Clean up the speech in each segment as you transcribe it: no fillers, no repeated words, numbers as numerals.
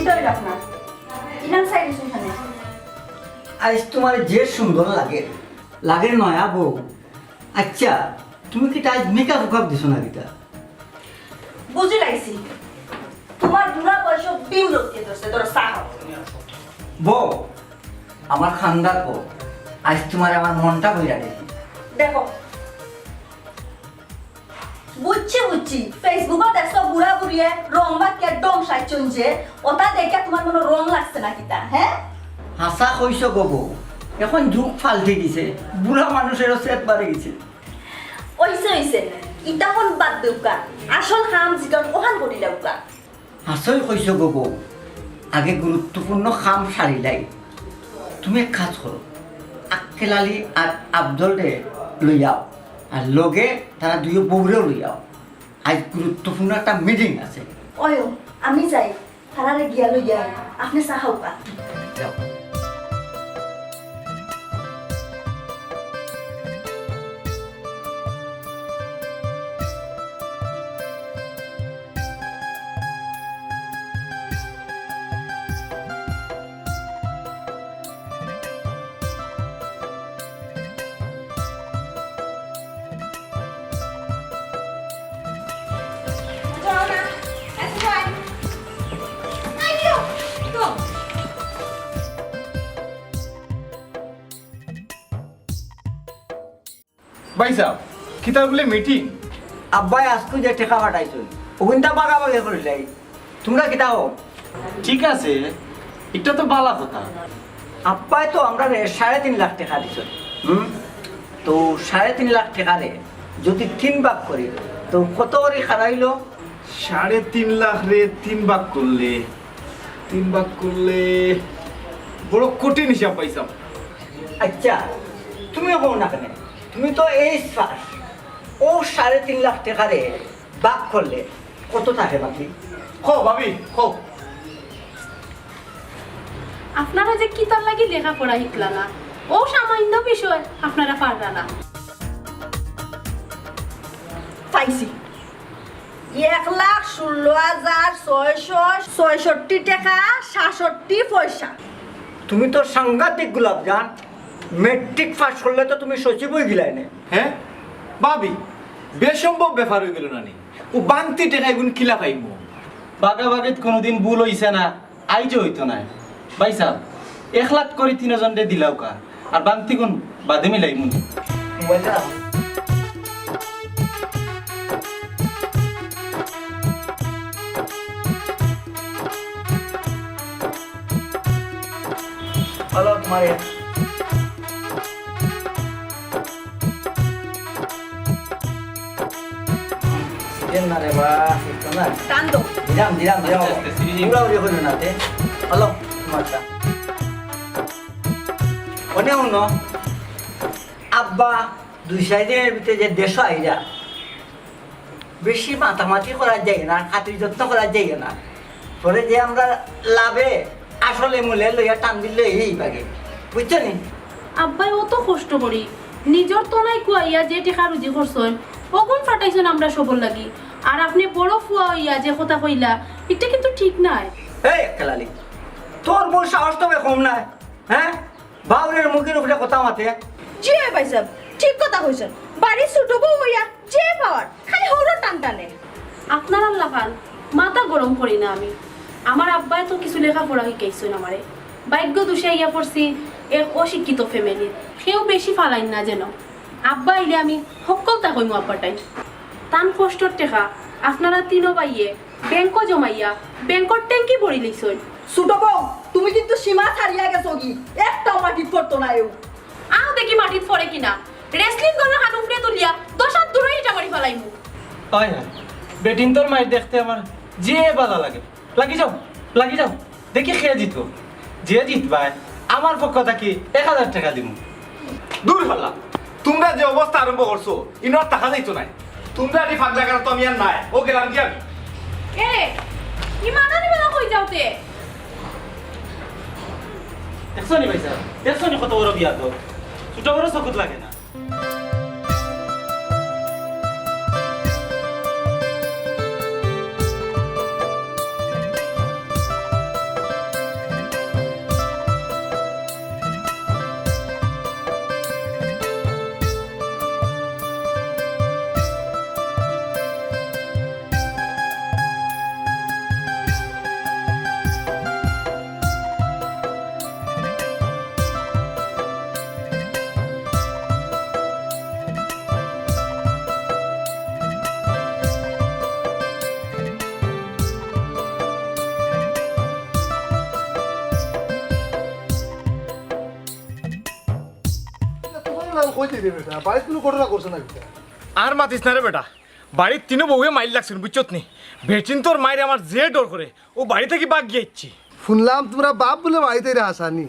ভিতরে রাখ না ইনান সাইড এখানে আজ তোমার যে সুন্দর লাগে লাগে নয়া বউ আচ্ছা তুমি কি আজ মেকআপ উকাপ দিছো না কিটা বুঝি লাইছি তোমার বুড়া বয়স বিম রক্ষে ধরছে তোর সাহ বউ আমার খান্দার বউ আজ তোমার আমার মনটা বইরা দেখি দেখো বুঝছি ফেসবুকত দেখছো বুড়া বুড়িয়ে রং বাক্যের ডং সাইচুন যে ওটা দেখে তোমার মনে রং লাগছে না কিতা হ্যাঁ হাসা কইস গো বউ এখন যুগ ফালতে গেছে বুড়া মানুষেরও সেট বাড়ে গেছে ওইছে ইটা কোন বাদ দেউকা আসল কাম জিগন ওহান করি দেউকা হাসই কইস গো বউ আগে গুরুত্বপূর্ণ কাম সারিলাই তুমি এক কাজ করো আক্কেল আলী আর আব্দুল রে লইয়াও আর লগে তারা দুই বউরেও লইয়াও আজ গুরুত্বপূর্ণ একটা মিটিং আছে ওয়ো আমি যাই তারারে গিয়া লইয়া আপনি চাহাও কা যাও ভাই সাহেব কিতাব বলে মিটিং আব্বাই আজকে যে টেকা পাঠাইছো ওখানটা বাগাবাগি করিলাই তোমরা কিতা হো ঠিক আছে এটা তো বালা কথা আব্বাই তো আমরা 3.5 লাখ টাকা দিছ তো 3.5 লাখ টাকা রে যদি 3 ভাগ করি তো কত করে খারাইলো 3.5 লাখ রে 3 ভাগ করলে বড় কঠিন হিসাব পাইছাম আচ্ছা তুমিও কও না কেন তুমি তো এই পাস ও 3.5 লাখ টাকা রে ভাগ করলে কত থাকে বাকি খো ভাবি খো আপনারা যে কি তার লাগি লেখাপড়া শিখলা না ও সামান্য বিষয় আপনারা পারলা না পাইছি 1,16,666 টাকা 66 পয়সা তুমি তো সাংঘাতিক গোলাপ জান মেট্রিক পাস করলে তো তুমি সচিব হয়ে গিলাই না হ্যাঁ ভাবি বেসম্ভব ব্যাপার হয়ে গেল নানি ও বাংতি টেকা এগুন কিলা পাইব বাগাবাগিত কোনোদিন ভুল হইছে না আইজও হইতো না ভাই সাহেব 1 লাখ করে 3 জন দিলাও কা আর বাংতি কোন বাদে মিলাই মুন মোবাইলটা হলো তোমারে না রে বা একটু না কান্দো দিলাম পুরা উড়ে হলো না তে হলো তোমারটা অনে অন্য আব্বা 2 দিনের ভিতরে যে দেশ আইরা বেশি মাতামাতি করা যায় না খাতির যত্ন করা যায় না পরে যে আমরা লাভে আসলে মূলে লইয়া টান দিলে এই বাগে বুঝছো নি আব্বাই অত কষ্ট করি নিজর তো নাই কুয়াইয়া যে টেকা রুজি করছেন অগুন ফাটাইছেন আমরা সবর লাগি আর আপনি বড় ফুয়া হইয়া যে কথা কইলা এটা কিন্তু ঠিক নাই এই খেলালি তোর বড় সাহস তো কম নাই হ্যাঁ বাউরের মুখের উপরে কথা মাতে জি ভাই সাহেব ঠিক কথা কইছেন বাড়ি ছোট বউ হইয়া যে পাওয়ার খালি হলো টান টানে আপনার আল্লাহ খান মাথা গরম করি না আমি আমার আব্বাই তো কিছু লেখাপড়া শিখাইছেন আমারে ভাগ্য দোষে ইয়া পড়ছি এক অশিক্ষিত ফ্যামিলির কেউ বেশি ফালাইন না যেন আব্বা আইলে আমি সকলটা কইমু আব্বাটাই টান কষ্টর টেকা আপনারা তিনো বাইয়ে ব্যাংক জমাইয়া ব্যাংকর ট্যাঙ্কি ভরি লইছেন ছোট বউ তুমি কিন্তু সীমা ছাড়িয়া গেছো কি একটাও মাটি পড়তো না এও আও দেখি মাটিত পড়ে কিনা রেসলিং করার হাত উপরে তুলিয়া 10 হাত দূরে ইটা মারি ফেলাইমু হয় না বেটিং তোর মাইর দেখতে আমার যে বালা লাগে লাগি যাও দেখি খেয়ে জিত যে জিতবাই আমার পক্ষ থেকে 1000 টাকা দিব দূর হল্লা তোমরা যে অবস্থা আরম্ভ করছো ইনার টাকা যাইতো নাই তোমরা এই ফাঁক জায়গাটা তো আমি আর নাই ও গেলাম কি আমি এ কি মানানি বেলা কই যাওতে দেখছো নি ভাই স্যার দেখছো নি কত বড় বিয়া তো ছোট বড় চকুত লাগে না কই দিবি বেটা বাড়িতে কোনো ঘটনা করছে না বেটা আর মাতিস না রে বেটা বাড়ির তিনও বউয়ে মাইল লাগছেন বুঝছত নি বেটিন তোর মায়ের আমার যে ডর করে ও বাড়ি থেকে বাগ গিয়েছি শুনলাম তোমরা বাপ বলে বাড়িতে আসানি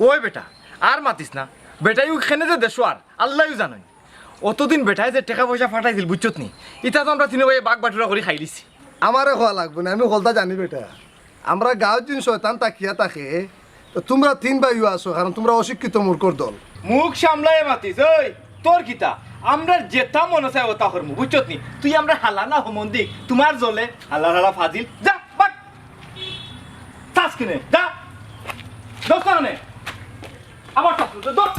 ওই বেটা আর মাতিস না বেটাই ওখানে যে দেশো আর আল্লাহও জানেন অতদিন বেটায় যে টাকা পয়সা ফাটাইছিল বুঝছত নি ইটা তো আমরা তিনও ভাই বাঘ বাটুরা করে খাই দিছি আমারে হওয়া লাগবে না আমি হলতা জানি বেটা আমরা গাঁৱত যিন শয়তান তাকিয়া থাকে তো তোমরা তিন ভাইও আছো কারণ তোমরা অশিক্ষিত মূর্খর দল মুখ সামলাই মাতিস ওই তোর কিতা আমরা যেটা মনে চাই ওটা করমু বুঝছত নি তুই আমরা হালা না হোমন্দি তোমার জলে হালা হালা ফাজিল যা বাট তাস কিনে যা দোকানে আবার তাস দোক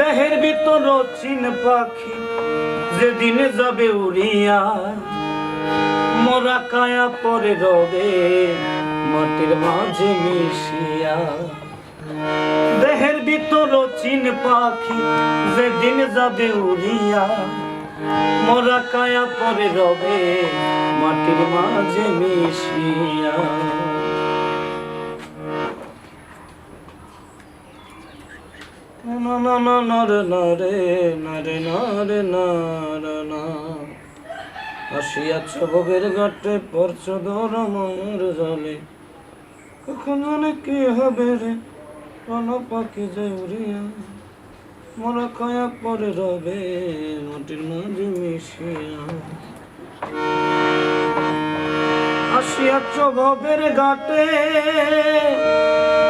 দেহের ভিতর চিন পাখি যেদিন যাবে উড়িয়া মোরা কায়া পরে রবে মাটির মাঝে মিশিয়া দেহের ভিতর চিন পাখি যেদিন যাবে উড়িয়া মোরা কায়া পরে রবে মাটির মাঝে মিশিয়া না না না না রে না রে না রে না রে না রে না আসিয়াছ ভোগের ঘাটে পড়ছ ধর মায়ের জলে কখন জানে কি হবে রে প্রাণ পাখি যে উড়িয়া মোরা কায়া পরে রবে মাটির মাঝে মিশিয়া আসিয়াছ ভোগের ঘাটে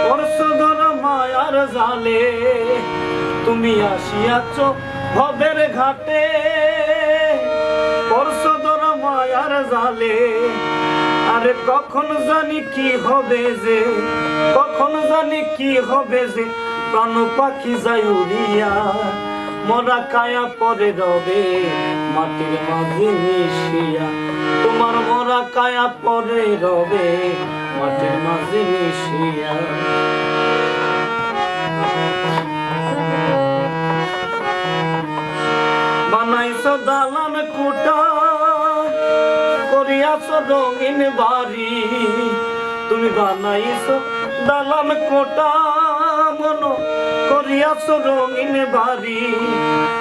পড়ছ ধর মায়ার জালে তুমি আসিয়াছ ভবের ঘাটে পরশ ধর মায়ার জালে আরে কখন জানি কি হবে যে কখন জানি কি হবে যে প্রাণ পাখি যাই উড়িয়া মোরা কায়া পরে রবে মাটির মাঝে মিশিয়া তোমার মোরা কায়া পরে রবে মাটির মাঝে মিশিয়া বানাইছো দালান কোটা করিয়াছো রঙিন বাড়ি তুমি বানাইছো দালান কোটা মন করিয়াছো রঙিন বাড়ি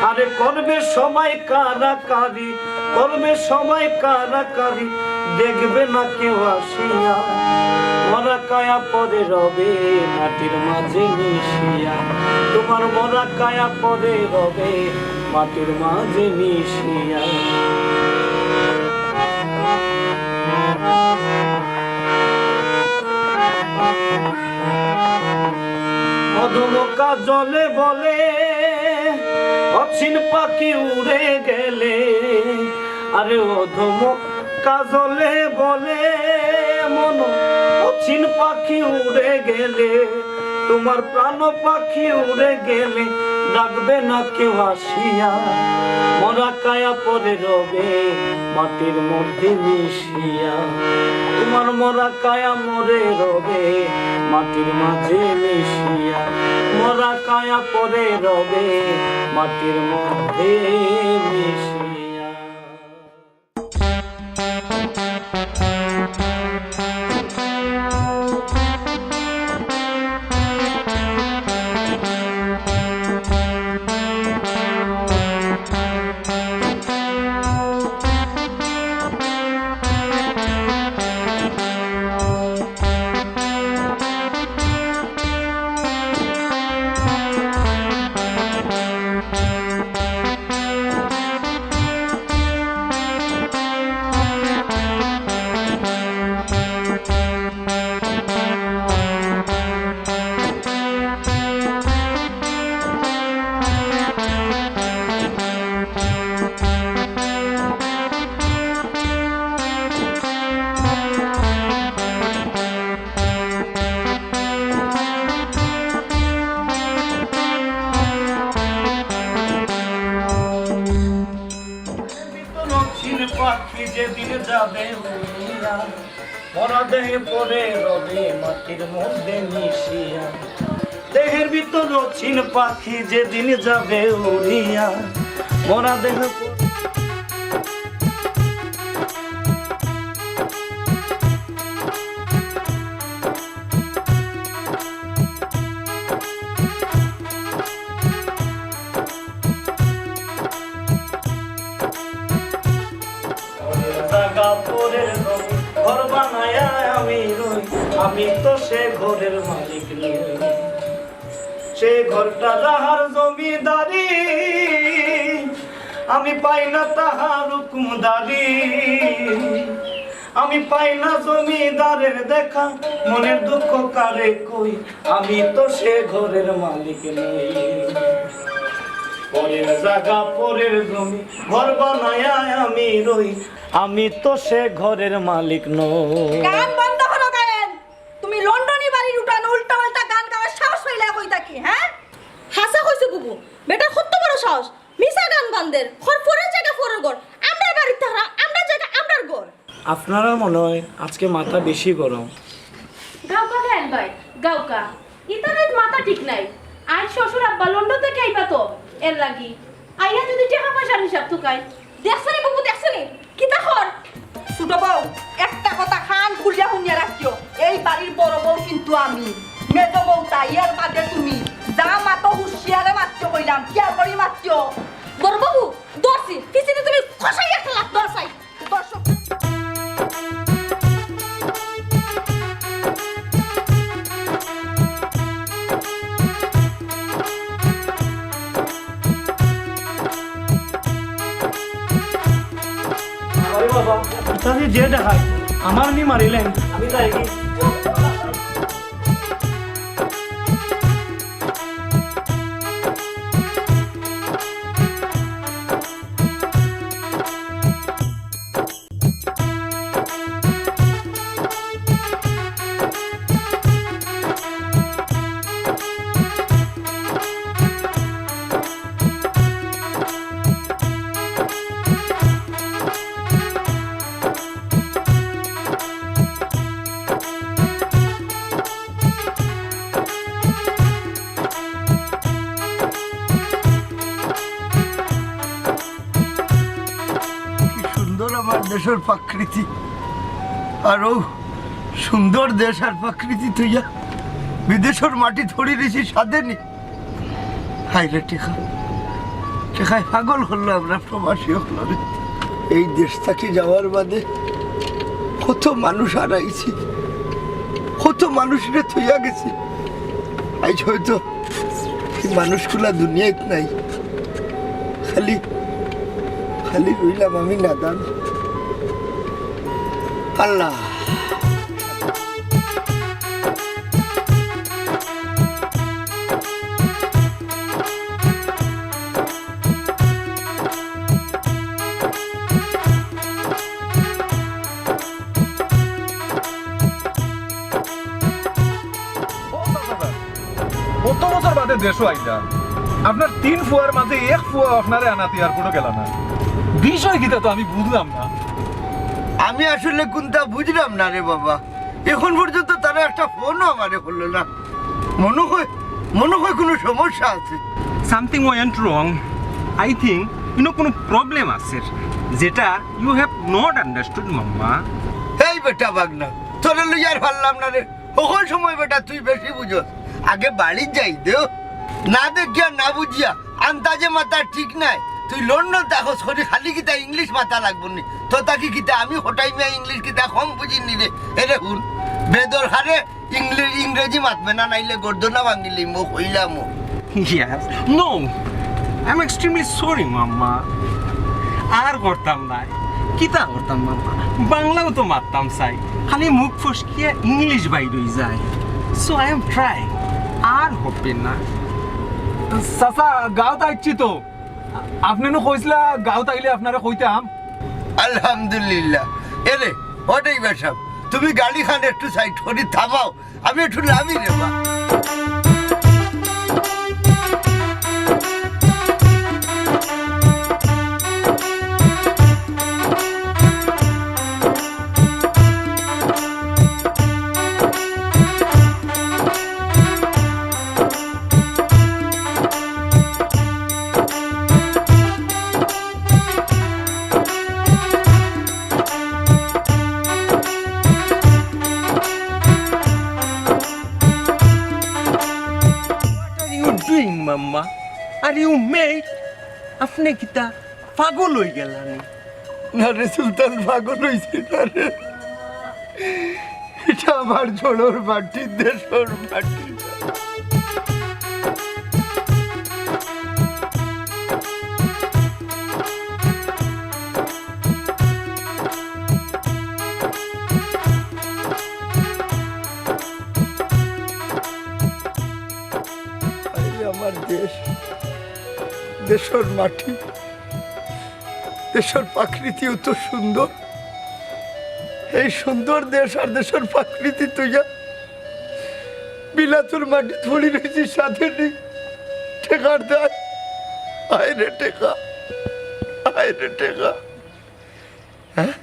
আরে করবে সবাই কারাকারি করবে সবাই কারাকারি দেখবে না কেউ আসিয়া মোরা কায়া পরে রবে মাটির মাঝে মিশিয়া তোমার মোরা কায়া পরে রবে মাটির মাঝে মিশিয়া মধুমকা জলে বলে অচিন পাখি উড়ে গেলে আরে অধম কাজলে বলে মন অচিন পাখি উড়ে গেলে তোমার প্রাণ পাখি উড়ে গেলে ডাকবে না কেউ আসিয়া মোরা কায়া পরে রবে মাটির মধ্যে মিশিয়া তোমার মোরা কায়া মরে রবে মাটির মাঝে মিশিয়া মোরা কায়া পরে রবে মাটির মধ্যে মিশিয়া যাবে উড়িয়া মরা দেহে পরে রবে মাটির মধ্যে মিশিয়া দেহের ভিতর চিন পাখি যেদিন যাবে উড়িয়া মরা দেহ ঘর বানায় আমি রই আমি তো সে ঘরের মালিক নই সে ঘরটা যাহার জমিদারি আমি পাই না তাহার হুকুমদারি আমি পাই না জমিদারের দেখা মনের দুঃখ কারে কই আমি তো সে ঘরের মালিক নই পরের জায়গা পরের জমি ঘর বানায় আমি রই আমি তো সে ঘরের মালিক নই গান বন্ধ করো গায়েন তুমি লন্ডনি বাড়ির উঠানো উল্টা পাল্টা গান গাওয়ার সাহস হইলে কই থাকি হ্যাঁ হাসা কইছে বুবু বেটা কত বড় সাহস মিছা গান বান্দের খর পরের জায়গা পরের ঘর আমরা বাড়িতে থাকা আমরা জায়গা আমরার ঘর আপনারা মনে হয় আজকে মাথা বেশি গরম গাউকা গায়েন ভাই গাউকা ইতারের মাথা ঠিক নাই আর শ্বশুর আব্বা লন্ডন থেকে আইবা তো এর লাগি আইয়া যদি টাকা পয়সার হিসাব তুকাই দেখছনি বুবু দেখছনি কি তা কর ছোট বউ একটা কথা খান খুলিয়া শুনিয়া রাখিও এই বাড়ির বড় বউ কিন্তু আমি মেজ বউ তাই আর বাদে তুমি যা মাতো হুঁশিয়ারে মাত্র কইলাম কি আর করি মাত্র বড় বাবু দর্শি পিছিয়ে তুমি খসাই একটা লাখ দর্শাই দর্শক বাবা ইতালি যে দেখায় আমার নি মারিলেন আমি তাই কি আমার দেশের প্রকৃতি আরো সুন্দর দেশ আর প্রকৃতি তুইয়া বিদেশের মাটি থড়ি দিছি সাধে নি হাইরে টেকা টেকায় পাগল হলো আমরা প্রবাসী হলো রে এই দেশ থেকে যাওয়ার বাদে কত মানুষ হারাইছি কত মানুষরে থইয়া গেছি আজ হয়তো মানুষগুলা দুনিয়ায় নাই খালি খালি রইলাম আমি নাদান আল্লাহ কত বছর বাদে দেশও আইলা আপনার 3 ফুয়ার মাঝে 1 ফুয়া আপনারে আনাতে এয়ারপোর্টে গেল না বিষয় কিটা তো আমি বুঝলাম না আমি আসলে কোনটা বুঝলাম না রে বাবা এখন পর্যন্ত তারা একটা ফোনও আমারে করলো না মনে হয় কোনো সমস্যা আছে something went wrong. I think কোনো প্রবলেম আছে যেটা you have not understood, মাম্মা। এই বেটা বাগনা তোরে লইয়ার পারলাম না রে ওই সময় বেটা তুই বেশি বুঝস আগে বাড়ি যাই দেও না দেখিয়া না বুঝিয়া আন্দাজে মাথা ঠিক নাই তুই লন্ডন দেখো সরি খালি কিতা ইংলিশ মাথা লাগবো নি তো তাকে কিতা আমি হঠাই মিয়া ইংলিশ কিতা কম বুঝিনি রে এরে হুন বেদর হারে ইংরেজি মাতবে না নাইলে গর্দনা ভাঙিলি মো কইলাম Yes. No. I'm extremely sorry, মাম্মা। আর করতাম না কিতা করতাম মাম্মা বাংলাও তো মারতাম চাই খালি মুখ ফসকিয়ে ইংলিশ বাইর যায় সো আই এম ট্রাই আর হবে না চাচা গাঁৱত আইছি তো আপনি কইসলা গাঁৱত আইলে আপনারা কইতাম আলহামদুলিল্লাহ এরে ওটাই বেশাব তুমি গাড়ি খান একটু সাইড করে থামাও আমি একটু নামি রে বা doing mamma? Are you mad? আপনি কিতা পাগল হয়ে গেলানি? না রে সুলতান, পাগল হইছে না রে। এটা আমার জোড়র মাটি, দেশর মাটি। আমার দেশ, দেশের মাটি, দেশের প্রাকৃতি এত সুন্দর। এই সুন্দর দেশ আর দেশের প্রাকৃতি তুই বিলাতুর মাটি থুড়ি রয়েছিস সাথে নেই। টেকার দেয়, আয় রে টেকা, আয় রে টেকা। হ্যাঁ,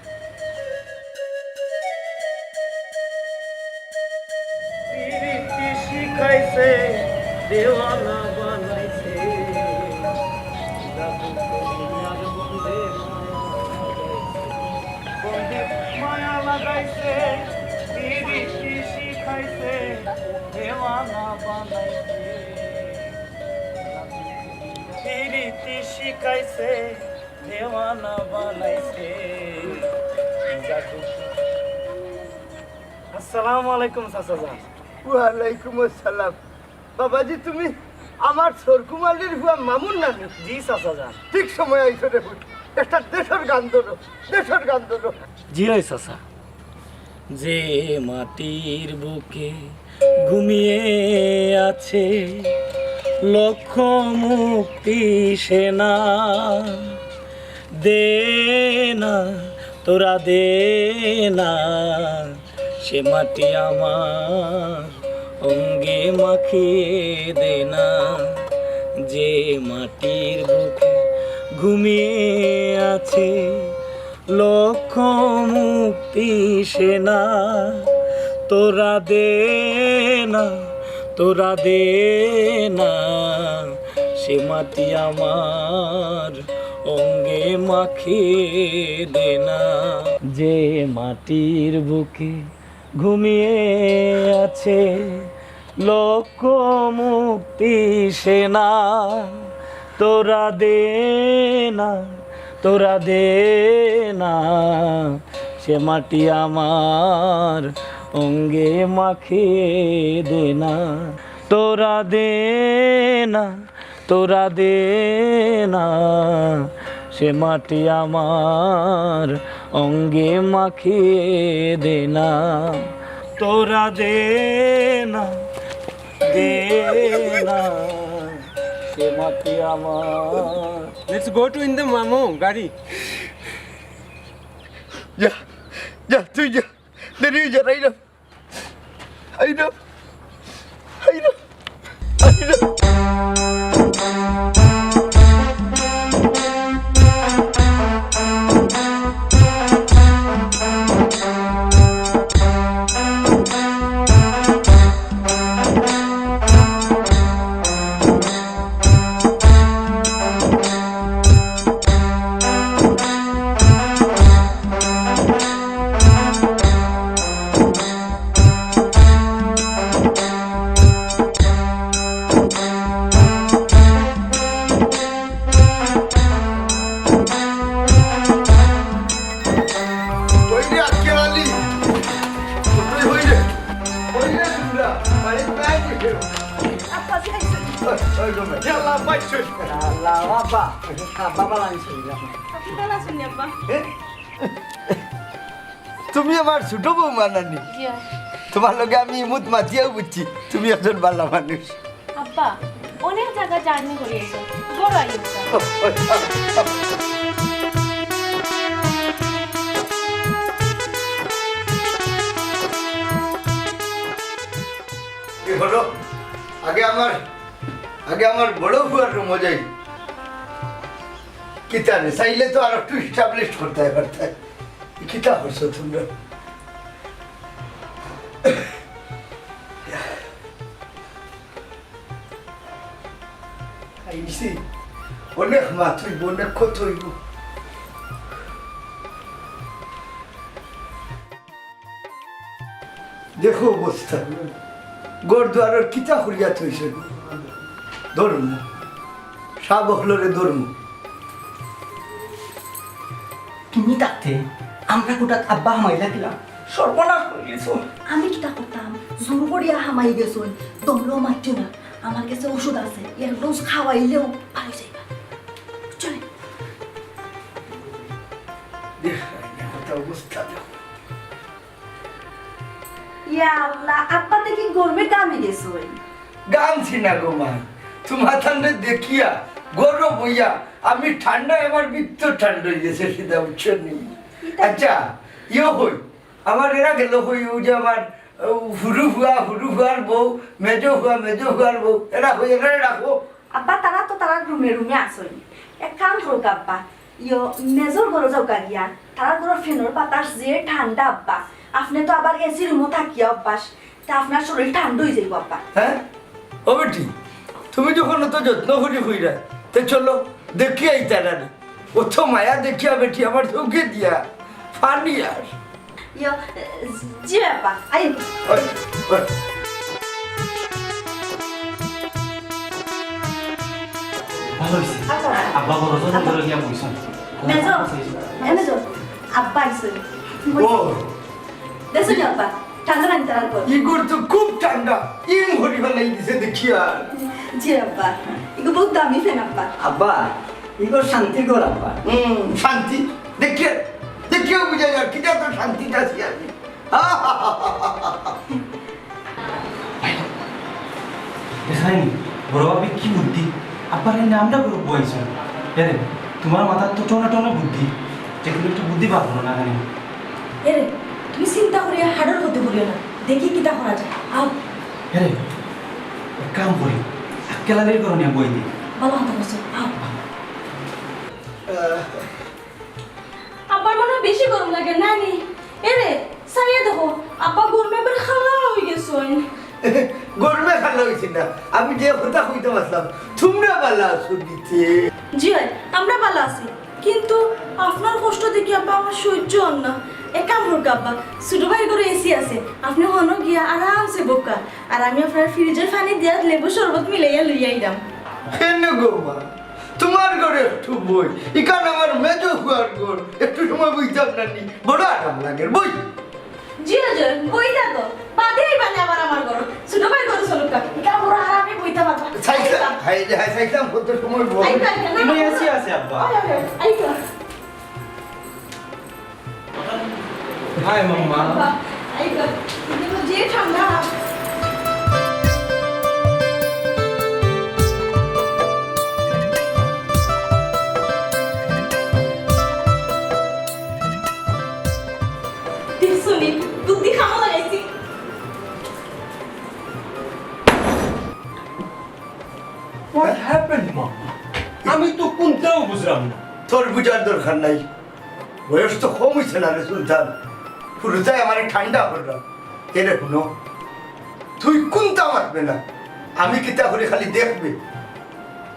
শিখাইছে দেওয়ানা বানাইছে, মায়া লাগাইছে, পিরিতি শিখাইছে দেওয়ানা বানাইছে, পিরিতি শিখাইছে দেওয়ানা বানাইছে। আসসালামু আলাইকুম চাচাজান। ওয়ালাইকুম আসসালাম। বাবাজি, তুমি আমার সরকুমালির হুয়া মামুন নানি? জি চাচাজান। ঠিক সময় আইসো রে বুঝ। একটা দেশের গান ধরো, দেশের গান ধরো। জি ওই চাচা। যে মাটির বুকে ঘুমিয়ে আছে লক্ষ মুক্তি সেনা, দে না তোরা দে না, সে মাটি আমার অঙ্গে মাখিয়ে দে না। যে মাটির বুকে ঘুমিয়ে আছে লক্ষ মুক্তি সেনা, তোরা দে না তোরা দে না, সে মাটি আমার অঙ্গে মাখিয়ে দে না। যে মাটির বুকে ঘুমিয়ে আছে লক্ষ মুক্তি সেনা, তোরা দে না তোরা দে না, সে মাটি আমার অঙ্গে মাখিয়ে দে না। তোরা দে না তোরা দে না, সে মাটি আমার অঙ্গে মাখিয়ে দে না। তোরা দে না দে না, সে মাটি আমার। Let's go to in the মামু গাড়ি। যা যা, তুই যা, দেরি হয়ে যা। রাইনা আইনা আইনা আইনা। তুমি আমার ছোট বউ মানানি, তোমার লগে আমি মুত মাতিয়াও বুঝছি তুমি একজন ভালো মানুষ। আব্বা অনেক জায়গা জার্নি করিয়েছে, বড় আইছে। কি হলো? আগে আমার বড় বুয়ার রুম যাই। কিতা রে, চাইলে তো আর একটু এস্টাবলিশ করতে পারতে। কিতা করছো তোমরা? আইসি অনেক মাছ হইব, অনেক ক্ষত হইব। দেখো অবস্থা, গড় দুয়ারের কিতা করিয়া থইছে। ধর্ম সব হলরে ধর্ম তুমি তাতে আমরা গোটা আব্বা হামাই লাগিলাম সর্বনাশ হইলিছ আমি কিতা করতাম জোর করিয়া হামাই গেছুন দমলেও মারছো না আমার কাছে ওষুধ আছে এর ডোজ খাওয়াইলেও ভালো যাইবা চলে অবস্থা দেখো ইয়া আল্লাহ আব্বা দেখি গরমে দামে গেছুন গামছি না গো মা তোমার ঠান্ডা দেখিয়া গরম হইয়া আমি ঠান্ডায় আমার মৃত্যু ঠান্ডা হয়ে গেছে সেটা উৎস নেই আচ্ছা ইয়ে হই আমার এরা গেল হই ও যে আমার হুরু হুয়ার বউ মেজো হুয়ার বউ এরা হই এরা রাখো আব্বা তারা তো তারা রুমে রুমে আসই এক কাম করো আব্বা ইয়ো মেজর ঘরে যাও গিয়া তারা ঘর ফেনর বাতাস যে ঠান্ডা আব্বা আপনি তো আবার এসি রুমও থাকিয়া অভ্যাস তা আপনার শরীর ঠান্ডা হয়ে যাইব আব্বা হ্যাঁ ও বেটি তুমি যখন অত যত্ন করি হইরা তো চলো দেখি এই তারা অত মায়া দেখিয়া বেটি আমার চোখে দিয়া ফানি আর ইয়ো জি আব্বা আই ওই, ওই। ভালো হয়েছে আব্বা বড় জন ধরে গিয়া বইছেন মেজর মেজর আব্বা আইসই ও দেখুন আব্বা ঠান্ডা নাই তারা ঘর ইগোর তো খুব ঠান্ডা ইং হরি ফেলাই দিছে দেখিয়া জি আব্বা এগুলো বহুত দামি ফেন আব্বা আব্বা ইগো শান্তি কর আব্বা শান্তি দেখিয়া দেখিয়া বুঝা যায় কিটা তো শান্তিটা আছি আমি দেখাইনি বড় বাপি কি বুদ্ধি আব্বার এই নামটা বড় বইছেন এরে তোমার মাথার তো টোনা টোনা বুদ্ধি যেগুলো একটু বুদ্ধি পাবো না জানি এরে তুমি চিন্তা করিয়া হাড়ের হতে বলিও না দেখি কিটা করা যায় আও এরে এক কাম করি আক্কেলালের করণে বই দিই ভালো কথা বলছো আও আব্বার মনে হয় বেশি গরম লাগে নানি এরে সাইয়া দেখো আব্বা গরমে এবার খালা হয়ে গেছেন গরমে ভালো হয়েছে না আমি যে কথা কইতে পারলাম তোমরা ভালো আছো দিতে জি হয় আমরা ভালো আছি কিন্তু আপনার কষ্ট দেখি আব্বা আমার সহ্য হন না এক কাম করুক আব্বা ছোট ভাই করে এসি আছে আপনি হন গিয়া আরামসে বোকা আর আমি আপনার ফ্রিজের পানি দিয়া লেবু শরবত মিলাইয়া লইয়া আইলাম কেন গো মা তোমার ঘরে একটু বই এখানে আমার মেজো হুয়ার ঘর একটু সময় বইতাম না নি বড় আরাম লাগে বই জি জি বইতা তো বাদেই বানে আবার আমার ঘর ছোট ভাই করে চলুক এটা বড় আরামে বইতা পারবা সাইকেল হাই হাই সাইকেল কত সময় বই ইমে এসি আছে আব্বা আইকা হাই মাম্মা আইকা কিন্তু যে ঠান্ডা শুনি বুদ্ধি খামো লাগাইছি হোয়াট হ্যাপেন্ড মাম্মা আমি তো কোনটাও বুঝলাম না তোর বুঝার দরকার নাই বয়স তো কম হয়েছে না রে সুলতান পুরোটাই আমার ঠান্ডা করলাম এরে শুনো তুই কোনটা মারবে না আমি কিতা করে খালি দেখবে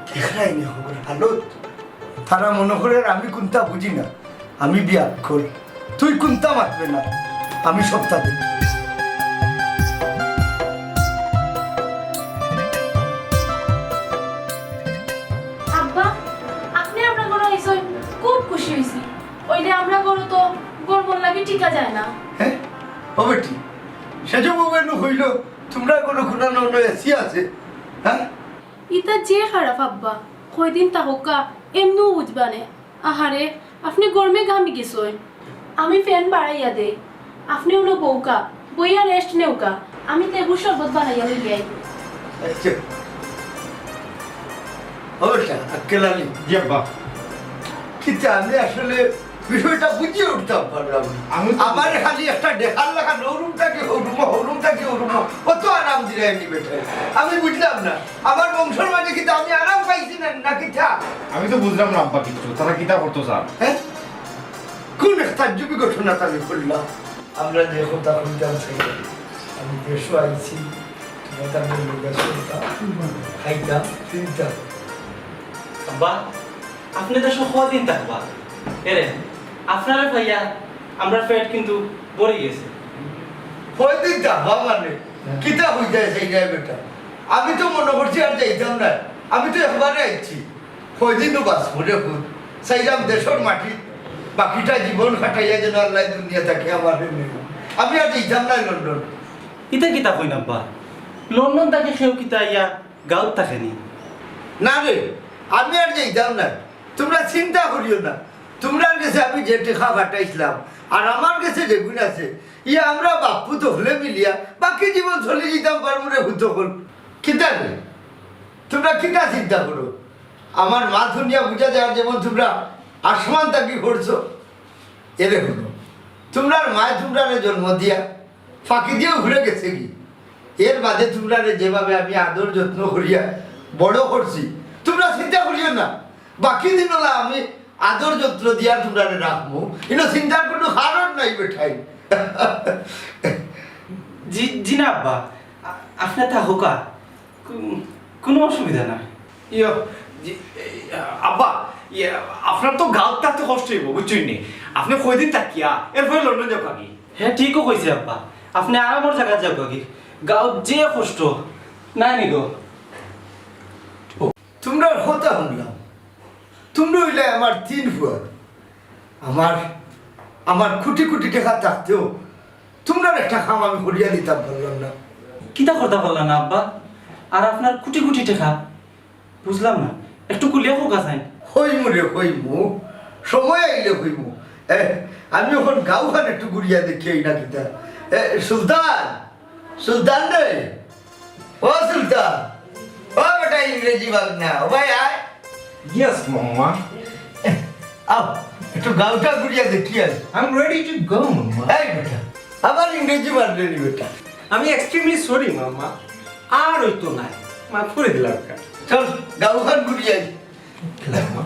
দেখাই নি খবর হালত তারা মনে করে আমি কোনটা বুঝি না আমি বিয়া কর তুই কোনটা মারবে না আমি সপ্তাহ দিন আব্বা আপনি আমরা ঘরে আইসই খুব খুশি হইছি ওইটা আমরা ঘরে তো গরম লাগে টিকা যায় না হ্যাঁ ও বেটি সেজো মোবাইল হইল তোমরা কোনো খুনানো এসি আছে হ্যাঁ ইতা যে খারাপ আব্বা কয়দিন তাহকা এমনও বুঝবানে আহারে আপনি গরমে ঘামি গেছই আমি ফ্যান বাড়াইয়া দে আপনি উনো বউকা বইয়া রেস্ট নেউকা আমি লেবু শরবত বানাইয়া লই যাই আচ্ছা অবশ্যই আক্কেলালি জি আব্বা কিন্তু আমি আসলে বিষয়টা বুঝিয়ে উঠতাম পারলাম না। আমার খালি একটা দেখার লেখা নরুম থাকে হরুম থাকে কত আরাম দিলে আমি বেটা আমি বুঝলাম না আমার বংশের মাঝে কিন্তু আমি আরাম পাইছি না নাকি থা আমি তো বুঝলাম না আব্বা কিছু তারা কিতা করতো স্যার হ্যাঁ কোন একটা যুবী ঘটনা আমি করলাম আমরা যে কথা বুঝতাম আমি দেশও আইছি তোমাদের লোকের শুনতাম খাইতাম চিনতাম আব্বা আপনি তো সব দিন থাকবা এরে আপনারা ভাইয়া আমরা পেট কিন্তু ভরে গেছে কয়দিন যাবা মানে কিতা হয়ে যায় সেই যায় বেটা আমি তো মনে করছি আর যাইতাম না আমি তো একবারে আইছি কয়দিনও বাঁচবো দেখুন চাইলাম দেশের মাটি বাকিটা জীবন খাটাইয়া যেন আল্লাহ দুনিয়া থাকে আমার আমি আর যাইতাম না লন্ডন। ইতা কিতা কইন আব্বা লন্ডন তাকে সেও কিতা ইয়া গাঁৱত থাকেনি না রে আমি আর যাইতাম না, তোমরা চিন্তা করিও না। তোমরা কাছে আমি যে টেকা ফাটাইছিলাম আর আমার কাছে যেগুন আছে ইয়া আমরা বাপু তো হলে মিলিয়া বাকি জীবন চলে যেতাম পারবো রে হুতো হল কিতা রে। তোমরা কিতা চিন্তা করো, আমার মা দুনিয়া বুঝা যাওয়ার যেমন তোমরা আসমান তাকি করছো এরে হলো তোমরা মায় তোমরা জন্ম দিয়া ফাঁকি দিয়েও ঘুরে গেছে কি, এর বাদে তোমরা যেভাবে আমি আদর যত্ন করিয়া বড় করছি তোমরা চিন্তা করিও না। বাকি দিন আমি আদর যত্ন দিয়া তোমরা রাখবো, কিন্তু চিন্তার কোনো কারণ নাই বেঠাই। জি জি না আব্বা আপনার থাকুকা কোনো অসুবিধা নাই। ইয়া আব্বা ইয়া আপনার তো গাঁত থাকতে কষ্ট হইব বুঝছেন নি, আপনি কয়দিন থাকিয়া এরপরে লন্ডন যাও কাকি। হ্যাঁ ঠিকও কইছে আব্বা আপনি আরামর জায়গা যাও কি গাঁৱত যে কষ্ট নাই নি গো। তোমরা কথা শুনলাম, তোমরা হইলে আমার তিন ফুয়ার, আমার কোটি কোটি টাকা থাকতেও তোমরা একটা কাম আমি করিয়া দিতাম পারলাম না। কিতা কথা বললা না আব্বা, আর আপনার কোটি কোটি টাকা বুঝলাম না, একটু কুলিয়া হোক আসাইন। হইমু রে হইমু, সময় আইলে হইমু। আমি এখন গাঁওখান একটু ঘুরিয়া দেখি এই না কিতা। সুলতান সুলতান রে, ও সুলতান, ও বেটা ইংরেজি বাগনা, ও ভাই আয়। Yes, Mama. আও একটু গাঁওটা ঘুরিয়া দেখি আয়। I'm ready to go, Mama. এই বেটা আবার ইংরেজি মারলে নি বেটা। আমি এক্সট্রিমলি সরি মামা, আর হইতো নাই, মাফ করে দিলাম। চল গাঁওখান ঘুরিয়া আই। মামা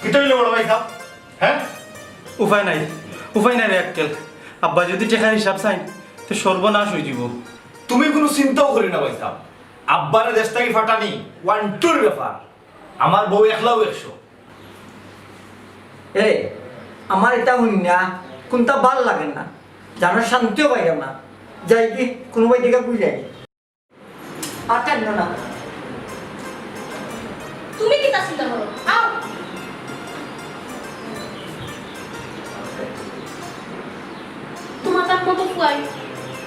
কিতা হইলো বড় ভাই সাহেব? হ্যাঁ উপায় নাই রে আক্কেল, আব্বা যদি টাকার হিসাব চাইন তো সর্বনাশ হয়ে যাব। তুমি কোনো চিন্তাও করি না ভাই সাহেব, আব্বারে দেশ থেকে ফাটানি 1-2 ব্যাপার, আমার বউ একলাও 100। এ আমার এটা শুনি না কোনটা ভাল লাগে না, জানো শান্তিও পাই না, যাই কি কোনোবাই দিকে বুঝাই আর কান্দ না। তুমি কিতা চিন্তা করো আও। তোমার তার মতো ফুয়াই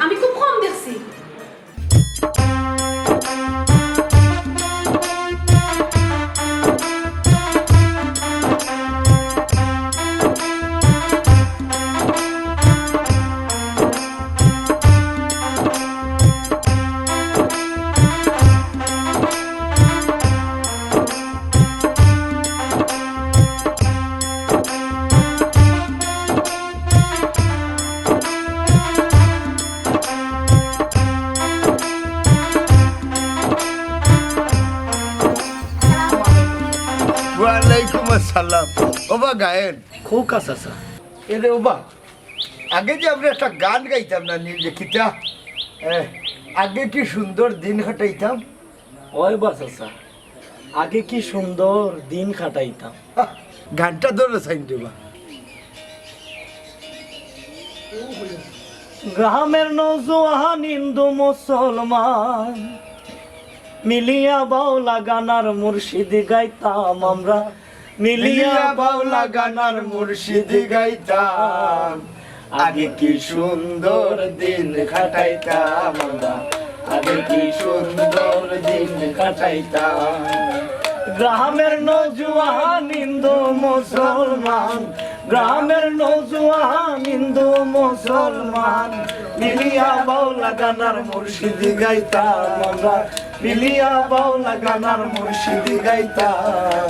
আমি খুব কম দেখছি। ওয়ালাইকুম আসসালাম। ওবা গায়েন খুব কাছে আছে এরে ওবা, আগে যে আমরা একটা গান গাইতাম না নিজে কিতা, আগে কি সুন্দর দিন কাটাইতাম। ওই বাস আছে, আগে কি সুন্দর দিন কাটাইতাম। গানটা ধরে সাইন দেবা। গ্রামের নৌজোয়ান হিন্দু মুসলমান মিলিয়া বাউলা গানার মুর্শিদ গাইতাম আমরা, মিলিয়া বাউলা গানার মুর্শিদ গাইতাম। আগে কি সুন্দর দিন কাটাইতাম আমরা, আগে কি সুন্দর দিন কাটাইতাম। গ্রামের নৌজোয়ান হিন্দু মুসলমান, গ্রামের নৌজোয়ান হিন্দু মুসলমান মিলিয়া বাউলা গানার মুর্শিদ গাইতাম আমরা, মিলিয়া বাউলা গানার মুর্শিদ গাইতাম।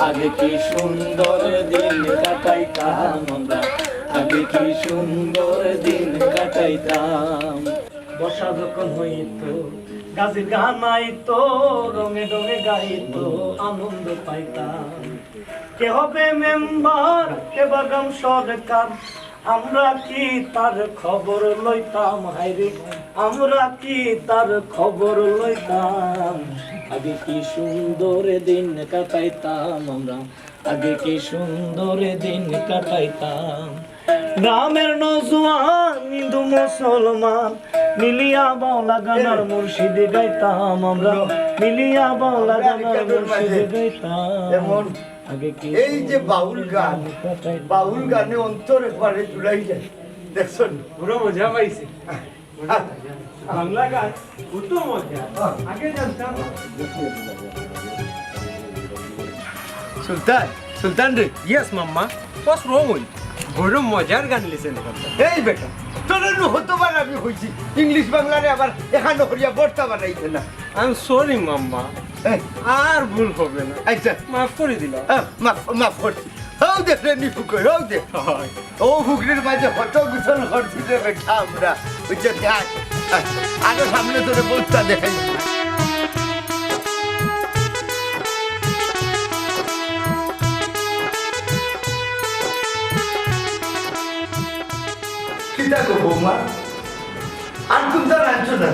আগে কি সুন্দর দিন কাটাইতাম আমরা, আগে কি সুন্দর দিন কাটাইতাম। বর্ষা যখন হইতো গাছের গান আইতো, রঙে রঙে গাইতো আনন্দ পাইতাম। কে হবে মেম্বার কে বাগাম সরকার, আমরা কি তার খবর লইতাম। হাইরে আমরা কি তার খবর লইতাম। আগে কি সুন্দর দিন কাটাইতাম আমরা, আগে কি সুন্দর দিন কাটাইতাম। গ্রামের নজওয়ান হিন্দু মুসলমান মিলিয়া বাউলা গানার মুর্শিদে গাইতাম আমরা, মিলিয়া বাউলা গানার মুর্শিদে গাইতাম। এমন আগে কি এই যে বাউল গান, বাউল গানে অন্তর একবারে জুড়াই যায়, দেখছেন? পুরো মজা পাইছে বাংলা গান, কত মজা আগে জানতাম। সুলতান, সুলতান রে, yes mamma, what's wrong with you? বড় মজার গান লিসেন করতে। এই বেটা তোর হতবার আমি হয়েছি, ইংলিশ বাংলারে আবার এখানে করিয়া বর্তা বানাইছে না। আই এম সরি মাম্মা, এই, আর ভুল হবে না, আচ্ছা মাফ করে দিলাম। মাফ করছি। হও দেখ রে নিফুক, হও দেখ ও হুগলির মাঝে হত গুছল করছি রে বেটা আমরা, বুঝছে? দেখ আরো সামনে তোরে বর্তা দেখাই। কিতা গো বৌমা, আর তুমি তো রাঁধছো না,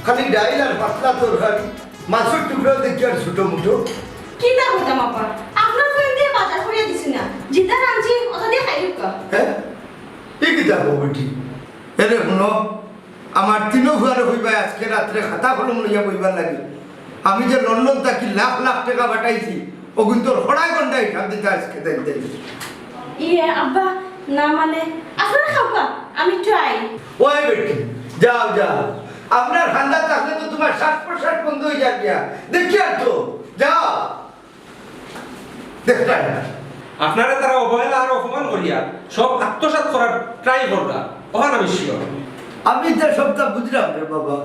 খালি ডাইল আর পাতলা তরকারি, মাছের টুকরো দেখি আর ছোটো মুঠো। কি না হইতাম আপা, আপনার ফ্রেন্ড দিয়ে বাজার করিয়া দিছি না, জিদা রাঁধছি ওটা দিয়ে খাই ঢুকা। হ্যাঁ এই কিতা গো বেটি, এরে শুনো, আমার তিনও ঘরে হইবা আজকে রাত্রে খাতা কলম লইয়া বইবার লাগে। আমি যে লন্ডন থাকি লাখ লাখ টাকা পাঠাইছি, ও কিন্তু হড়াই ঘন্টা হিসাব দিতে আজকে দেখতে। ইয়ে আব্বা, না মানে আপনারা খাবা, আমি ট্রাই। ওই বেটি যাও যাও, আপনার ঠান্ডা থাকলে তো তোমার শ্বাস প্রশ্বাস বন্ধ হয়ে যাবে। দেখি আর তো যাও দেখতে না। আপনারা তারা অবহেলা আর অপমান করিয়া সব আত্মসাৎ করার ট্রাই করলা, ওখানে আমি শিওর। আমি যে সবটা বুঝলাম রে বাবা,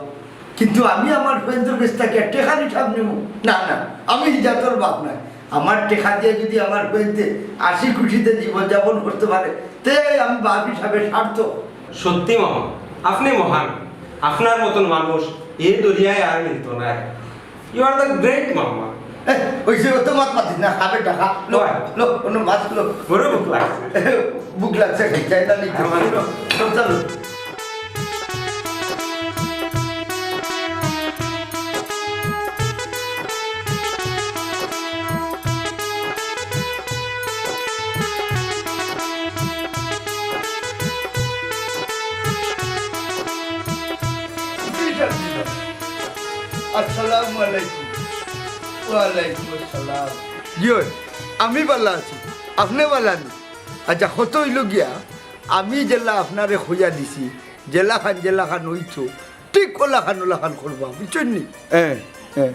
কিন্তু আমি আমার ফ্রেন্ডের কাছ থেকে টেকানি ঠাপ নেব না। না, আমি জাতর বাপ নাই। আমার টেকা দিয়ে যদি আমার ফ্রেন্ডে 80 খুশিতে জীবনযাপন করতে পারে, তে আমি বাপ হিসাবে সার্থক। সত্যি মামা, আপনি মহান। আপনার মতন মানুষ এই দুনিয়ায় আর মিলত না। ইউ আর দ্য গ্রেট মামা। ওই সে তো মাত মাতিস না, খাবে টাকা লো লো, কোনো মাছ লো। বড় বুক লাগছে। বুক লাগছে, খাই না নিতে সব চালু। আসসালামু আলাইকুম। ওয়ালাইকুম আসসালাম। জিও, আমি ভালো আছি, আপনি ভালো আছেন? আচ্ছা, কত হইল গিয়া, আমি জেলা আপনারে খুঁজা দিছি, জেলা খান হইছো, ঠিক ওলাখান করবা, বুঝছেন নি? হ্যাঁ হ্যাঁ,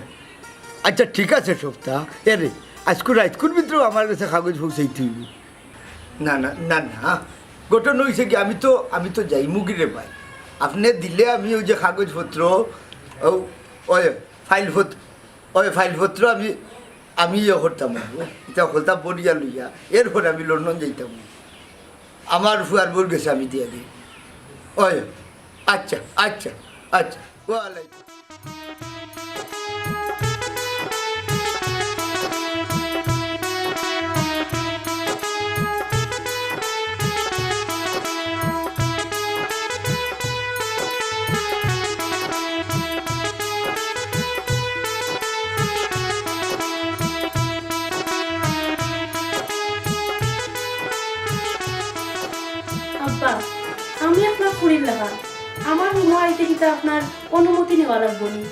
আচ্ছা ঠিক আছে সপ্তাহ। এরে আজকে রাজকুর ভিতরেও আমার কাছে কাগজ পৌঁছাইতে হইব। না না না না, ঘটনা হয়েছে কি, আমি তো যাই মুগিরে ভাই, আপনি দিলে আমি ওই যে কাগজপত্র, ওই ফাইলপত্র আমি ইয়ে করতাম, এটা করতাম বরিয়া লইয়া, এরপরে আমি লন্ডন যাইতাম। আমার ফুয়ার বোর গেছে, আমি দিয়ে দিই। ওই আচ্ছা আচ্ছা আচ্ছা, ওয়ালাইকুম। আব্বা, আমি আপনার ফুরির লাগা, আমার মোবাইলতে কিন্তু আপনার অনুমতি নেওয়া লাগবে নি।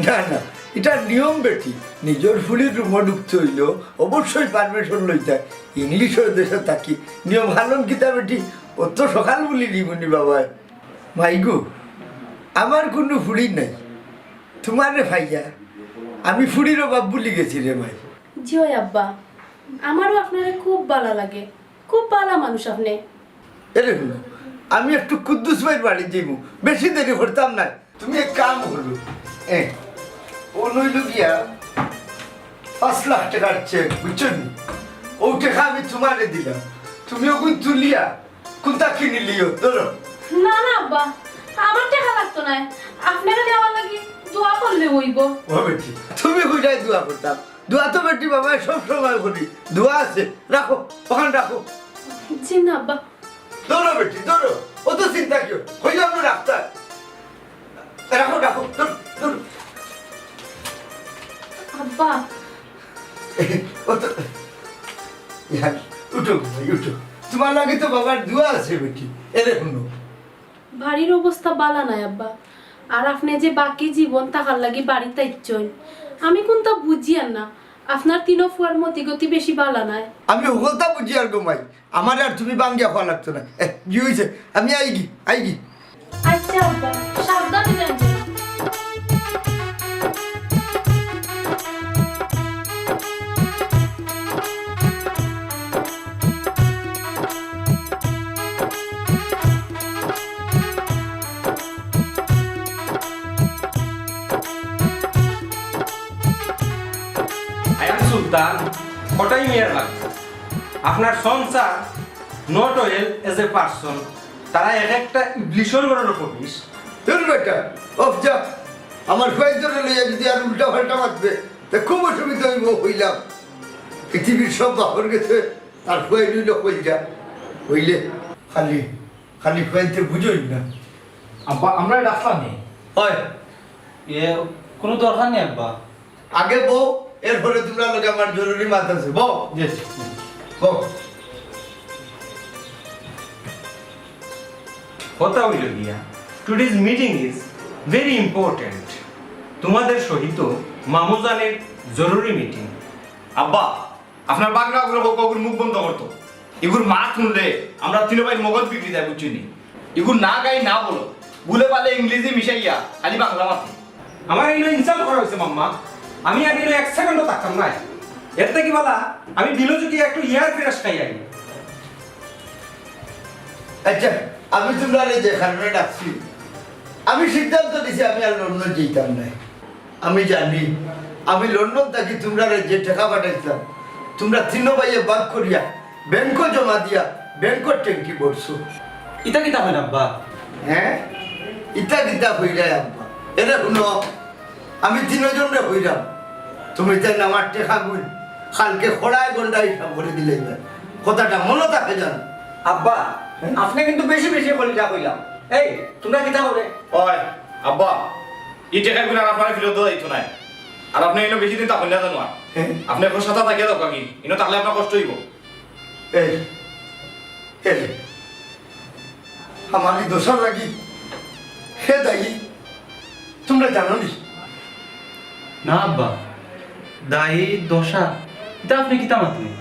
না না, এটা নিয়ম বেটি, নিজের ফুলির রুমে ঢুকতে হইল অবশ্যই পারমিশন লইতে। ইংলিশের দেশে থাকি নিয়ম হালন কিতা বেটি, ও তো সকাল বলি নিবনি বাবাই। মাইগু, আমার কোনো ফুড়ি নাই, তোমার রে ভাইয়া, আমি ফুড়ির অভাব বলি গেছি রে ভাই। জি ওই আব্বা, আমারও আপনারে খুব ভালো লাগে, খুব ভালো মানুষ আপনি। এরে শুনো, আমি একটু কুদ্দুস ভাইয়ের বাড়ি যাইব, বেশি দেরি করতাম না। তুমি এক কাম করো, ও নইল গিয়া 5 লাখ টাকার চেক, বুঝছো নি? ও টাকা আমি তোমারে দিলাম, তুমি ওগুন তুলিয়া কোনটা কিনি লিও, ধরো। না না আব্বা, আমার টাকা লাগতো না, আপনারা দেওয়ার লাগি দোয়া করলে হইব। ও বেটি, তুমি কইটাই দোয়া করতাম? দোয়া তো বেটি বাবা সব সময় করি, দোয়া আছে, রাখো ওখানে রাখো। জি না আব্বা। ধরো বেটি ধরো, ও তো চিন্তা কেউ হয়ে যাবো রাখতা, রাখো রাখো, ধরো ধরো। আব্বা, ও তো উঠো ভাই উঠো, তোমার লাগে তো বাবার দোয়া আছে বেটি। এরে শুনো, বাড়ির অবস্থা বালা নাই আব্বা, আর আপনি যে বাকি জীবন তাহার লাগি বাড়িতে ইচ্ছন আমি কোনটা বুঝিয়ান না। আপনার তিনো ফুয়ার মতি গতি বেশি বালা নাই। আমি ওগলতা বুঝি আর গোমাই, আমার আর তুমি বাঙ্গিয়া খাওয়া লাগতো না। কি হয়েছে, আমি আইগি। আচ্ছা আব্বা, সাবধানে যান যেন। I am Sultan, কটাই মেয়ার লাগবে আপনার সংসার not well as a person, তারা এক একটা ইবলিশর করার অফিস। তোর বেটা অফ যা, আমার কয়েকজনে লইয়া যদি আর উল্টা পাল্টা মারবে তা খুব অসুবিধা হইলাম। পৃথিবীর সব বাহর গেছে, আর কয়ে নিল কই যা হইলে খালি কয়েকতে বুঝোই না। আব্বা আমরা ডাকলাম নি হয় কোনো দরকার নেই আব্বা। আগে বউ, এরপরে তোমরা লোক আমার জরুরি মাত আছে। বউ বউ কথা হইল গিয়া today's meeting is very important. তোমাদের সহিত মামুজানের জরুরি মিটিং। আব্বা আপনার বাংলা ওগুলো মুখ বন্ধ করতো, এগুর মা শুনলে আমরা তিন ভাই মগজ বিক্রি যায় বুঝছি নি। এগুর না গাই না বলো, ভুলে পালে ইংরেজি মিশাইয়া খালি বাংলা মাতি। আমার এগুলো ইনসাল্ট করা হয়েছে মাম্মা, আমি আর এগুলো এক সেকেন্ডও থাকতাম না। এর থেকে বলা আমি দিল যদি একটু ইয়ার ফেরাস খাই আই। আচ্ছা, আমি তোমরা যে কারণে ডাকছি, আমি সিদ্ধান্ত দিছি আমি আর লন্ডন যেতাম না। আমি জানি আমি লন্ডন থাকি তোমরা যে টাকা পাঠাইতাম, তোমরা তিন ভাইয়ে বাদ করিয়া ব্যাংক জমা দিয়া ব্যাংকর ট্যাঙ্কি পড়ছো। ইটা কিতা হয় আব্বা? হ্যাঁ, ইটা কিতা হইরাই আব্বা। এটা শুনো, আমি তিনজনরে হইরাম, তুমি তাই আমার টেকা গুল কালকে খড়ায় গন্ডা হিসাব করে দিলে কথাটা মনে থাকে জান। আব্বা আপনি কিন্তু বেশি বলিটা কইলাম। এই তোমরা কিতা করে? ওই আব্বা এই টাকাগুলো আর আপনার ফিরত দেওয়া দিত নাই, আর আপনি এনে বেশি দিন তাহলে না জানো আর আপনি এখন সাথে থাকিয়ে দাও কাকি, এনে তাহলে আপনার কষ্ট হইব। এই আমার কি দোষর লাগি হে দায়ী, তোমরা জানো নি? না আব্বা, দায়ী দোষা এটা আপনি কিতা মাতলেন?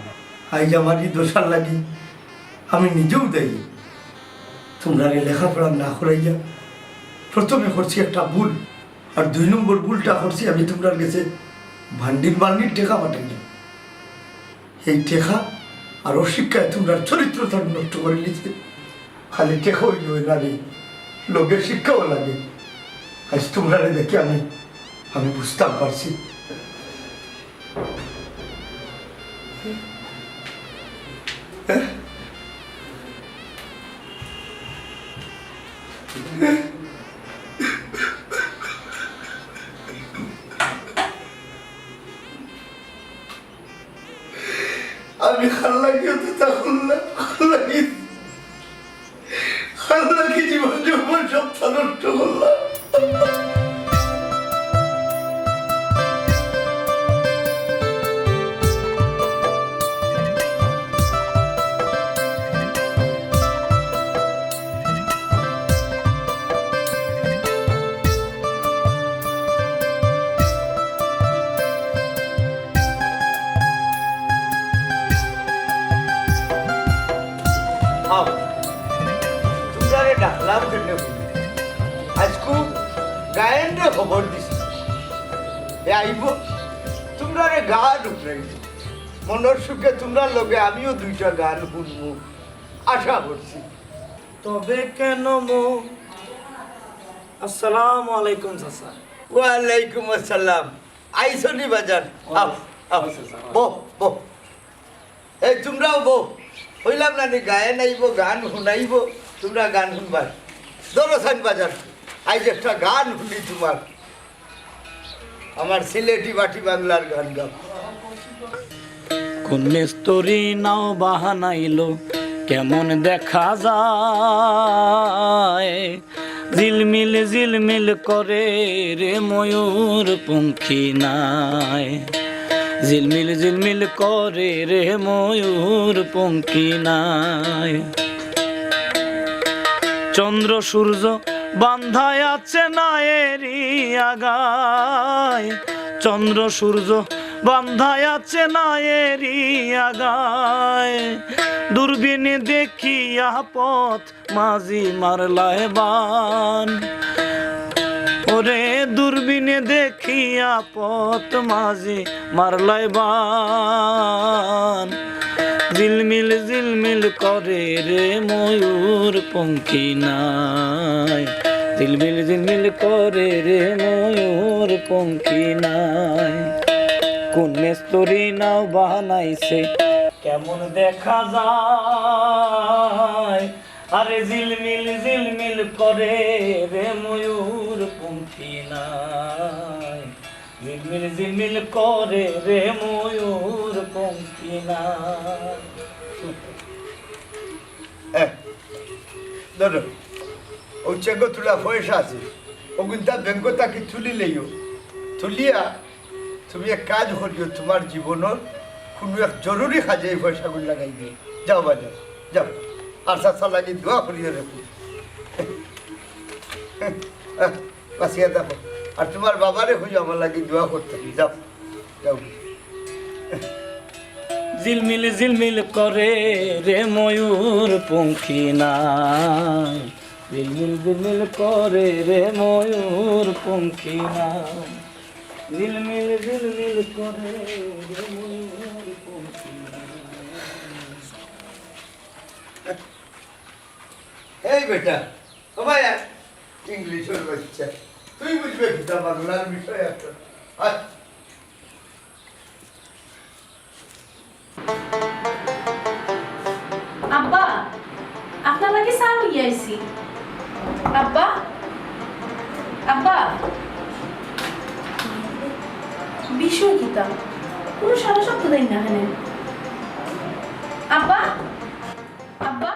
আজ আমার এই দোষার লাগি আমি নিজেও দায়ী। তোমরা লেখাপড়া না করাইয়া প্রথমে করছি একটা ভুল, আর 2 নম্বর ভুলটা করছি আমি তোমরা গেছে ভান্ডির টেকা পাঠাইলাম। এই টেকা আর অশিক্ষায় তোমরা চরিত্রটা নষ্ট করে নিয়েছে। খালি টেকা হইল না রে, লোকের শিক্ষাও লাগে। আজ তোমরা দেখে আমি বুঝতে পারছি। আমি খাল্লাকে খাল্লাকে জীবন যৌবন সব নষ্ট করলাম। তোমরা ডাকলাম কেন? আজকু গায়নরে খবর দিছি আইব, তোমরা গান উঠাইব। মনের সুখে তোমরা লগে আমিও 2টা গান শুনবো আশা করছি। তবে কেন আসসালামু আলাইকুম চাচা। ওয়ালাইকুম আসসালাম। আইসনি বাজার, বো এই তোমরাও বো। হইলাম না নি গায়ে নাইব, গান শুনাইব, তোমরা গান শুনবার। ধরো সাইন বাজার, আজ একটা গান শুনি তোমার, আমার সিলেটি বাটি বাংলার গান গাও। কোন মিস্ত্রি নাও বাহানাইলো কেমন দেখা যায়, ঝিলমিল করে রে ময়ূর পঙ্খী নাই। ঝিলমিল ঝিলমিল করে রে ময়ূর পঙ্খী নাই চন্দ্র সূর্য বান্ধায় আছে নায়েরি আগায় চন্দ্র সূর্য বান্ধায় আছে নায়েরি আগায় দূরবীনে দেখিয়া পথ মাঝি মারলায় বান ওরে দূরবীনে দেখিয়া পথ মাঝি মারলায় বান ঝিলমিল ঝিলমিল করে রে ময়ূর পঙ্খী নাই ঝিলমিল ঝিলমিল করে রে ময়ূর পঙ্খী নাই কোন মেস্তরি নাও বানাইছে কেমন দেখা যায় আরে ঝিলমিল ঝিলমিল করে রে ময়ূর পঙ্খী নাই ঝিলমিল ঝিলমিল করে রে ময়ূর পঙ্খী নাই ধরো ও চেঙ্গো তুলা পয়সা আছে ও কিন্তু ব্যাংক তাকে তুলি লইও তুলিয়া তুমি এক কাজ করিও তোমার জীবনের কোনো এক জরুরি কাজে এই পয়সাগুলো লাগাই দিও যাও বাজার যাও আর সাথে লাগি দোয়া করিও রেখো বাসিয়া দেখো আর তোমার বাবারে খুঁজো আমার লাগি দোয়া করতে যাও যাও ঝিলমিল ঝিলমিল করে রে ময়ূর পঙ্খী নাই ঝিলমিল ঝিলমিল করে রে ময়ূর পঙ্খী নাই ঝিলমিল ঝিলমিল করে রে ময়ূর পঙ্খী এই বেটা ও ভাইয়া ইংলিশের বাচ্চা তুই বুঝবে কিতা বাংলার বিষয় একটা আচ্ছা আব্বা আপনার লাগে সার হইয়া আইছি আব্বা আব্বা বিষয় কিতা কোনো সারা শব্দ দেয় না এখানে আব্বা আব্বা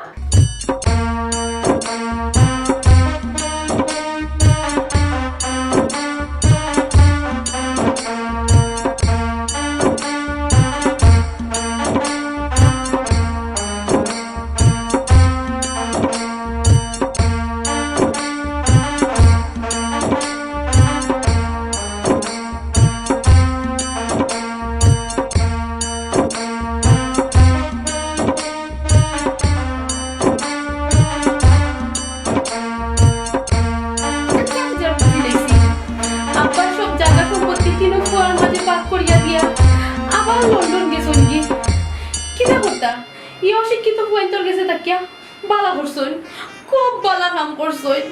বালা করছুন খুব বালা কাম করছুন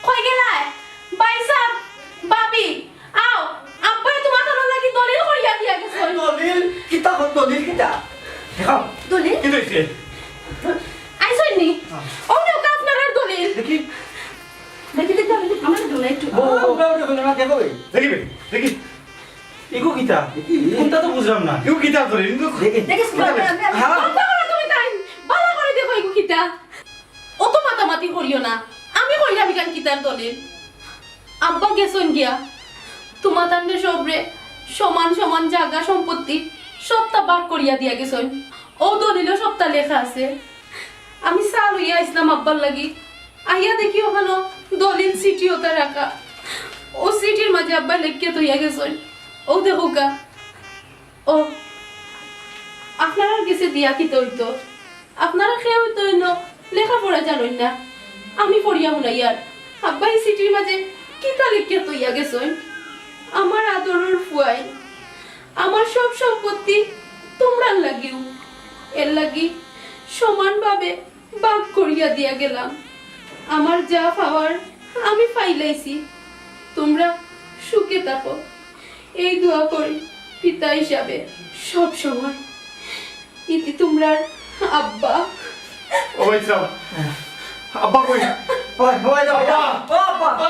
কই গেলায় বাইসাব বাবি আও আব্বা তোমার তার লাগি দলিল করিয়া দিয়া গেছুন দলিল কিতা হল দলিল কিতা দেখাও দলিল কি হইছে আইছুন নি ও নো আপনার দলিল দেখি দেখি দেখি আমার দলিল একটু ও না দেখো দেখি দেখি ইগো কিতা কোনটা তো বুঝলাম না ইউ কিতা ধরে কিন্তু দেখিস হ্যাঁ তুমি তাই বালা করে দেখো ইগু কিতা অত মাতামাতি করিও না আমি কইরা বিকান কিতার দলিল আব্বা গেছন গিয়া তোমার তান্ডে সবরে সমান সমান জায়গা সম্পত্তি সবটা ভাগ করিয়া দিয়া গেছন ও দলিলও সবটা লেখা আছে আমি সাল হইয়া ইসলাম আব্বার লাগি আইয়া দেখি ওখানে দলিল সিটি ওটা রাখা ও সিটির মাঝে আব্বা লেখিয়া তৈয়া গেছন ও দেখো কা ও আপনারা গেছে দিয়া কি তৈতো আপনারা খেয়েও তৈল লেখাপড়া জানেন না আমি পড়িয়া শুনাইয়ার আব্বা এই সিটির মাঝে কিতা লেখিয়া তৈয়া গেছন আমার আদরের ফুয়াই আমার সব সম্পত্তি তোমরা লাগিও এর লাগি সমানভাবে ভাগ করিয়া দিয়া গেলাম আমার যা পাওয়ার আমি পাইলাইছি তোমরা সুখে থাকো এই দোয়া করি পিতা হিসাবে সব সময় ইতি তোমরার আব্বা ও ভাই সাহেব আব্বা কই ওই ওই দাও বাবা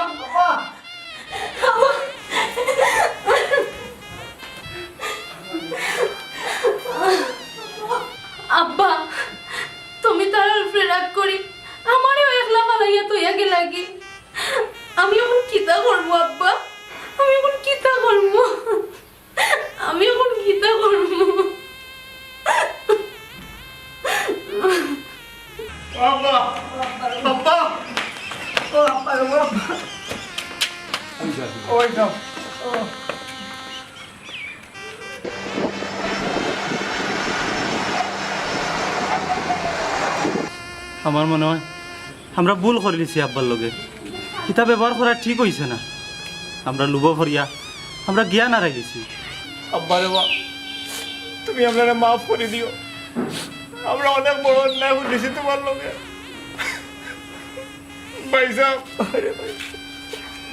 আব্বা তুমি তার উপরে রাগ করি আমারও একলা পালাইয়া তৈয়া গেলাগি আমি এখন কিতা করবো আব্বা আমি এখন কিতা করবো আমি এখন গীতা করবো আব্বা আব্বা ও আব্বা ও আব্বা ওই যাও আমার মনে হয় আমরা ভুল করে দিছি আব্বার লগে কিতা ব্যবহার করা ঠিক হইছে না আমরা লুব ফরিয়া আমরা জ্ঞান হারাই গেছি আব্বা রে বাপ তুমি আপনারা মাফ করে দিও আমরা অনেক বড় অন্যায় করেছি তোমার লগে ভাই সাহেব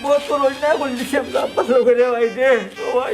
বহুত অন্যায় করলিছি আমরা আব্বার লোকের ভাই রে